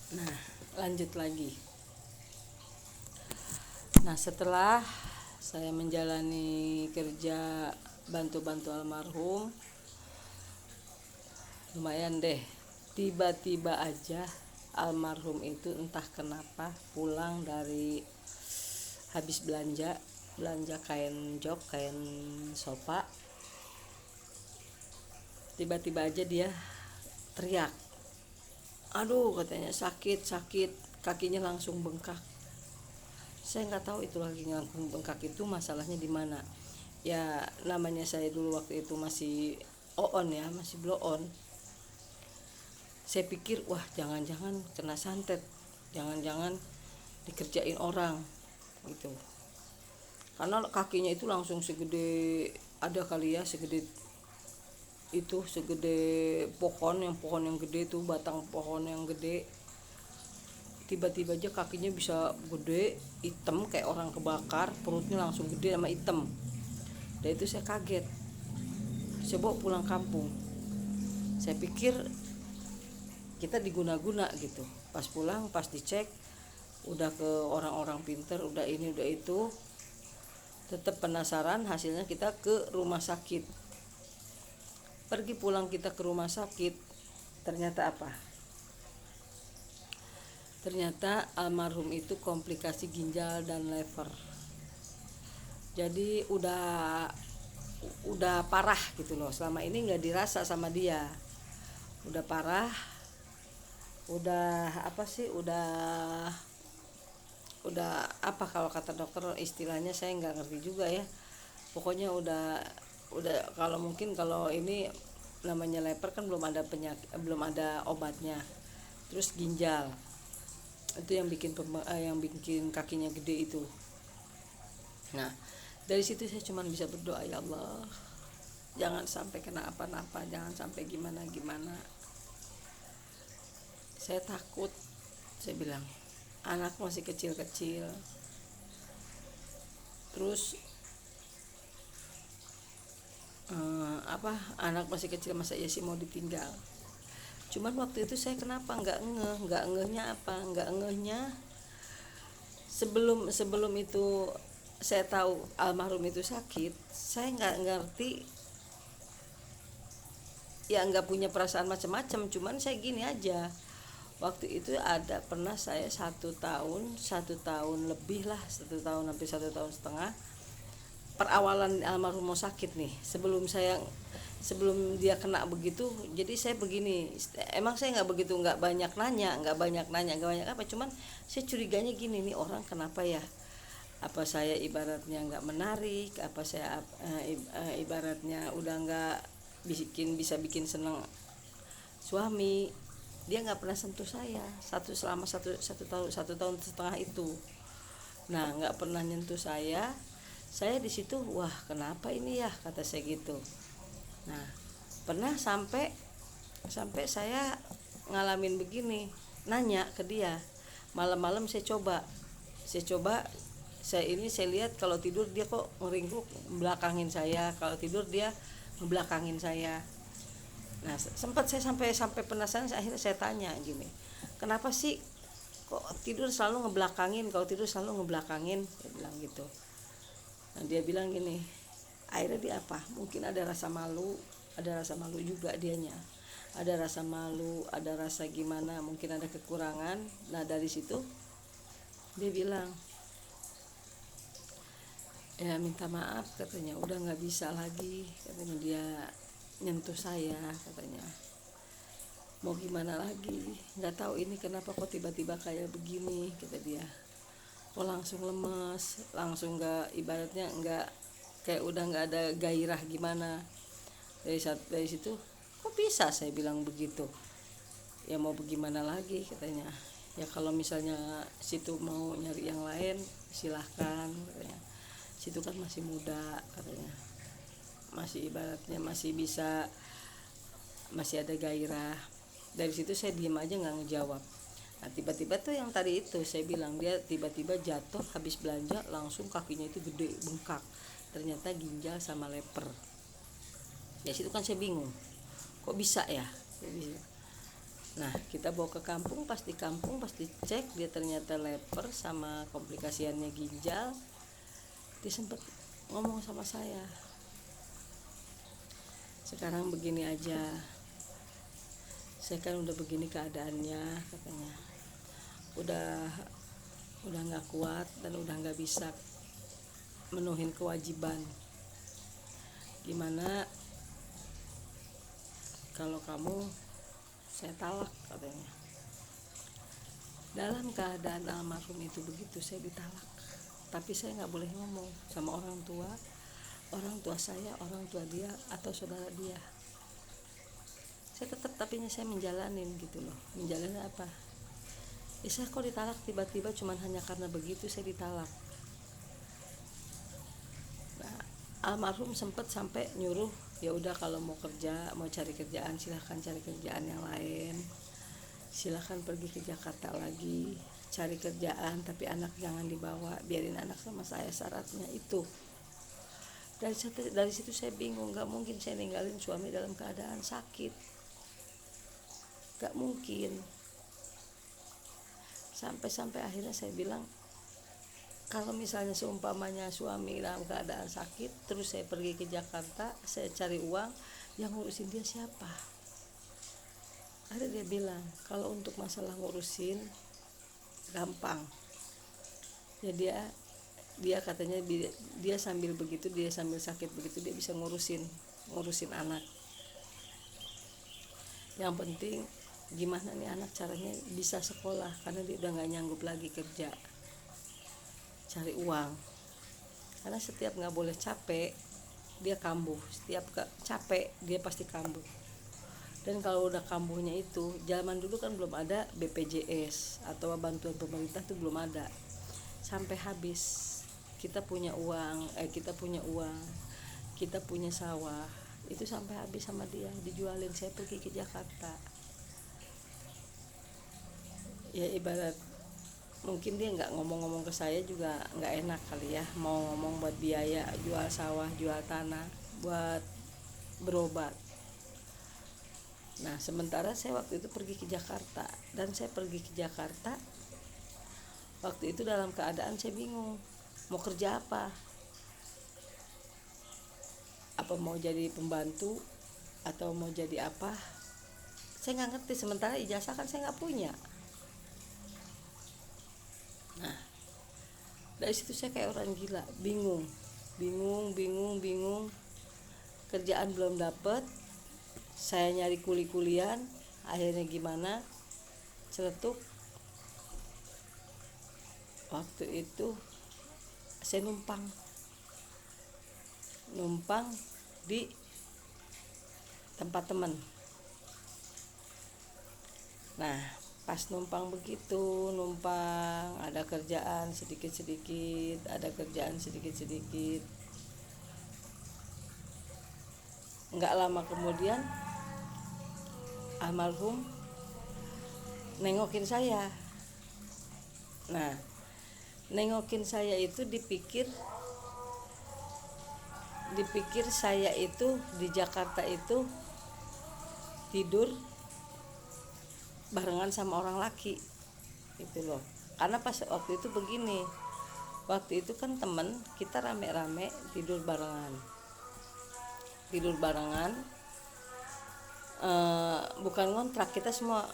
Nah, lanjut lagi. Nah, setelah saya menjalani kerja bantu-bantu almarhum, lumayan deh. Tiba-tiba aja almarhum itu entah kenapa pulang dari habis belanja kain jok, kain sofa. Tiba-tiba aja dia teriak, aduh katanya sakit sakit, kakinya langsung bengkak. Saya nggak tahu itu lagi langsung bengkak itu masalahnya di mana. Ya namanya saya dulu waktu itu masih on ya, masih blow on. Saya pikir wah jangan-jangan kena santet, jangan-jangan dikerjain orang gitu. Karena kakinya itu langsung segede, ada kali ya segede itu, segede pohon yang gede tuh, batang pohon yang gede. Tiba-tiba aja kakinya bisa gede, hitam kayak orang kebakar, perutnya langsung gede sama hitam. Dan itu saya kaget. Saya bawa pulang kampung. Saya pikir kita diguna-guna gitu. Pas pulang, pas dicek, udah ke orang-orang pinter, udah ini udah itu, tetap penasaran, hasilnya kita ke rumah sakit. Pergi pulang kita ke rumah sakit, ternyata apa? Ternyata almarhum itu komplikasi ginjal dan lever. Jadi udah parah gitu loh. Selama ini nggak dirasa sama dia. Udah parah, udah apa sih? Udah apa kalau kata dokter istilahnya saya nggak ngerti juga ya. Pokoknya udah kalau mungkin kalau ini namanya leper kan belum ada penyakit, belum ada obatnya. Terus ginjal itu yang bikin kakinya gede itu. Nah, dari situ saya cuma bisa berdoa, ya Allah, jangan sampai kena apa-apa, jangan sampai gimana-gimana. Saya takut, saya bilang, anak masih kecil-kecil. Terus anak masih kecil masa ya sih mau ditinggal. Cuman waktu itu saya kenapa nggak ngehnya apa? Nggak ngehnya sebelum sebelum itu saya tahu almarhum itu sakit, saya nggak ngerti, ya nggak punya perasaan macam-macam. Cuman saya gini aja, waktu itu ada pernah saya 1 tahun lebih lah, 1 tahun hampir 1 tahun setengah, perawalan almarhum mau sakit nih, sebelum dia kena begitu. Jadi saya begini, emang saya nggak banyak nanya, nggak banyak apa, cuman saya curiganya gini, nih orang kenapa ya, apa saya ibaratnya nggak menarik, apa saya ibaratnya udah nggak bisa bikin seneng suami. Dia nggak pernah sentuh saya selama satu tahun setengah itu. Nah, nggak pernah nyentuh saya di situ, wah kenapa ini ya, kata saya gitu. Nah, pernah sampai sampai saya ngalamin begini, nanya ke dia malam-malam. Saya coba saya lihat kalau tidur dia kok ngeringkuk belakangin saya, kalau tidur dia ngebelakangin saya. Nah, sempat saya sampai penasaran, akhirnya saya tanya gini, kenapa sih kok tidur selalu ngebelakangin, kalau tidur selalu ngebelakangin, saya bilang gitu. Nah, dia bilang gini, akhirnya dia apa, mungkin ada rasa malu juga dianya, ada rasa malu, ada rasa gimana, mungkin ada kekurangan. Nah, dari situ dia bilang, ya minta maaf katanya, udah nggak bisa lagi katanya dia nyentuh saya katanya. Mau gimana lagi, nggak tahu ini kenapa kok tiba-tiba kayak begini, kata dia. Kok langsung lemes, langsung nggak, ibaratnya nggak, kayak udah nggak ada gairah gimana. Dari situ, kok bisa, saya bilang begitu. Ya mau bagaimana lagi katanya. Ya kalau misalnya situ mau nyari yang lain silahkan katanya. Situ kan masih muda katanya, masih ibaratnya masih bisa, masih ada gairah. Dari situ saya diem aja nggak ngejawab. Nah, tiba-tiba tuh yang tadi itu saya bilang, dia tiba-tiba jatuh habis belanja, langsung kakinya itu gede bengkak. Ternyata ginjal sama leper. Ya situ kan saya bingung, kok bisa ya. Nah kita bawa ke kampung, pas di kampung pas dicek dia ternyata leper sama komplikasiannya ginjal. Dia sempat ngomong sama saya, sekarang begini aja, saya kan udah begini keadaannya, katanya udah nggak kuat dan udah nggak bisa menuhin kewajiban. Gimana kalau kamu saya talak, katanya. Dalam keadaan almarhum itu begitu, saya ditalak, tapi saya nggak boleh ngomong sama orang tua saya, orang tua dia atau saudara dia. Saya tetap tapinya saya menjalanin gitu loh. Menjalani apa? Saya kok ditalak tiba-tiba cuman hanya karena begitu saya ditalak. Nah, almarhum sempat sampai nyuruh, ya udah kalau mau kerja, mau cari kerjaan silahkan cari kerjaan yang lain. Silahkan pergi ke Jakarta lagi, cari kerjaan, tapi anak jangan dibawa, biarin anak sama saya, syaratnya itu. Dari situ saya bingung, gak mungkin saya ninggalin suami dalam keadaan sakit, gak mungkin. Sampai akhirnya saya bilang, kalau misalnya seumpamanya suami dalam keadaan sakit terus saya pergi ke Jakarta, saya cari uang, yang ngurusin dia siapa? Ada dia bilang, kalau untuk masalah ngurusin gampang ya, dia katanya dia sambil begitu, dia sambil sakit begitu dia bisa ngurusin anak. Yang penting gimana nih anak caranya bisa sekolah, karena dia udah nggak nyanggup lagi kerja cari uang, karena setiap nggak boleh capek dia kambuh, setiap capek dia pasti kambuh. Dan kalau udah kambuhnya itu, zaman dulu kan belum ada BPJS atau bantuan pemerintah tuh belum ada, sampai habis. Kita punya uang, kita punya sawah, itu sampai habis sama dia, dijualin. Saya pergi ke Jakarta, ya ibarat mungkin dia nggak ngomong-ngomong ke saya juga nggak enak kali ya, mau ngomong buat biaya jual sawah, jual tanah, buat berobat. Nah sementara saya waktu itu pergi ke Jakarta, dan saya pergi ke Jakarta waktu itu dalam keadaan saya bingung mau kerja apa mau jadi pembantu atau mau jadi apa, saya nggak ngerti. Sementara ijazah kan saya nggak punya. Nah dari situ saya kayak orang gila, bingung, kerjaan belum dapet, saya nyari kuliah, akhirnya gimana, celetuk. Waktu itu saya numpang di tempat teman. Nah pas numpang begitu, ada kerjaan sedikit-sedikit, nggak lama kemudian almarhum nengokin saya. Nah nengokin saya itu dipikir saya itu di Jakarta itu tidur barengan sama orang laki itu loh. Karena pas waktu itu begini, waktu itu kan temen kita rame-rame tidur barengan, bukan ngontrak, kita semua